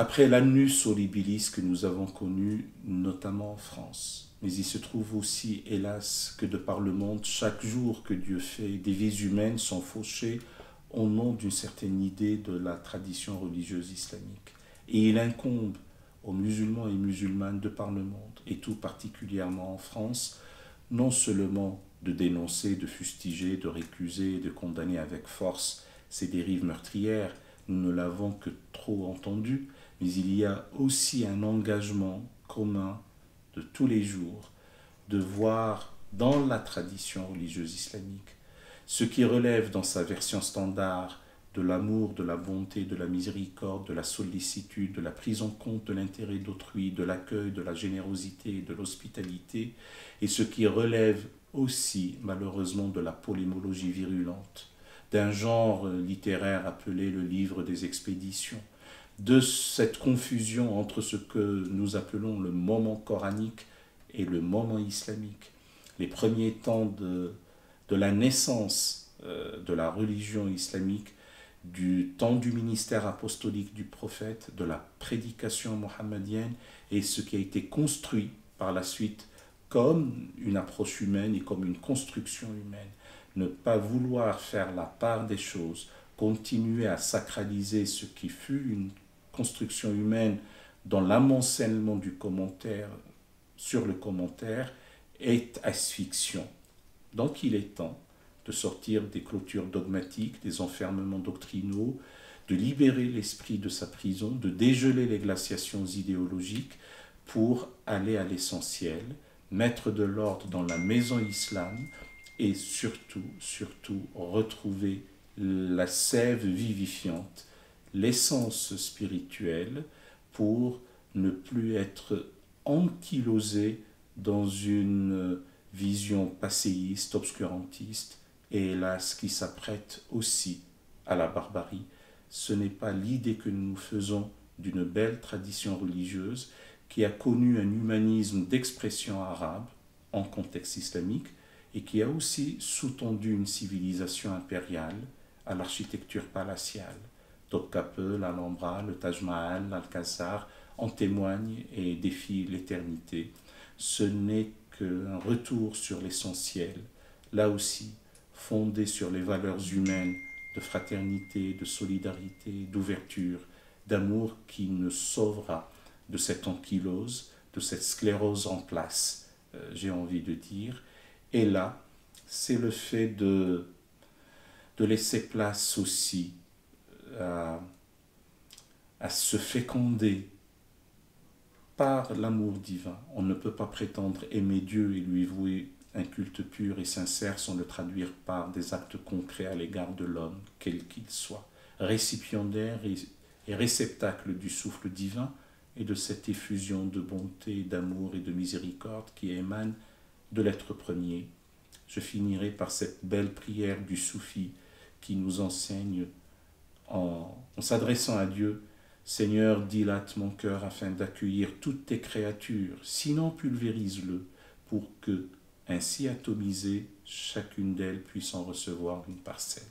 Après l'annus horribilis que nous avons connu, notamment en France. Mais il se trouve aussi, hélas, que de par le monde, chaque jour que Dieu fait, des vies humaines sont fauchées au nom d'une certaine idée de la tradition religieuse islamique. Et il incombe aux musulmans et musulmanes de par le monde, et tout particulièrement en France, non seulement de dénoncer, de fustiger, de récuser, de condamner avec force ces dérives meurtrières, nous ne l'avons que trop entendu, mais il y a aussi un engagement commun de tous les jours de voir dans la tradition religieuse islamique ce qui relève dans sa version standard de l'amour, de la bonté, de la miséricorde, de la sollicitude, de la prise en compte de l'intérêt d'autrui, de l'accueil, de la générosité, de l'hospitalité, et ce qui relève aussi malheureusement de la polémologie virulente, d'un genre littéraire appelé le livre des expéditions, de cette confusion entre ce que nous appelons le moment coranique et le moment islamique. Les premiers temps de la naissance de la religion islamique, du temps du ministère apostolique du prophète, de la prédication mohammedienne, et ce qui a été construit par la suite comme une approche humaine et comme une construction humaine. Ne pas vouloir faire la part des choses, continuer à sacraliser ce qui fut une construction humaine dans l'amoncellement du commentaire sur le commentaire est asphyxiant. Donc il est temps de sortir des clôtures dogmatiques, des enfermements doctrinaux, de libérer l'esprit de sa prison, de dégeler les glaciations idéologiques pour aller à l'essentiel, mettre de l'ordre dans la maison islam et surtout retrouver la sève vivifiante, l'essence spirituelle pour ne plus être ankylosé dans une vision passéiste, obscurantiste, et hélas qui s'apprête aussi à la barbarie. Ce n'est pas l'idée que nous faisons d'une belle tradition religieuse qui a connu un humanisme d'expression arabe en contexte islamique et qui a aussi sous-tendu une civilisation impériale à l'architecture palatiale. Topkapi, l'Alhambra, le Taj Mahal, l'Alcazar en témoignent et défient l'éternité. Ce n'est qu'un retour sur l'essentiel, là aussi fondé sur les valeurs humaines de fraternité, de solidarité, d'ouverture, d'amour qui nous sauvera de cette ankylose, de cette sclérose en place, j'ai envie de dire. Et là, c'est le fait de laisser place aussi à se féconder par l'amour divin. On ne peut pas prétendre aimer Dieu et lui vouer un culte pur et sincère sans le traduire par des actes concrets à l'égard de l'homme, quel qu'il soit, récipiendaire et réceptacle du souffle divin et de cette effusion de bonté, d'amour et de miséricorde qui émane de l'être premier. Je finirai par cette belle prière du soufi qui nous enseigne en s'adressant à Dieu: Seigneur, dilate mon cœur afin d'accueillir toutes tes créatures, sinon pulvérise-le, pour que, ainsi atomisée, chacune d'elles puisse en recevoir une parcelle.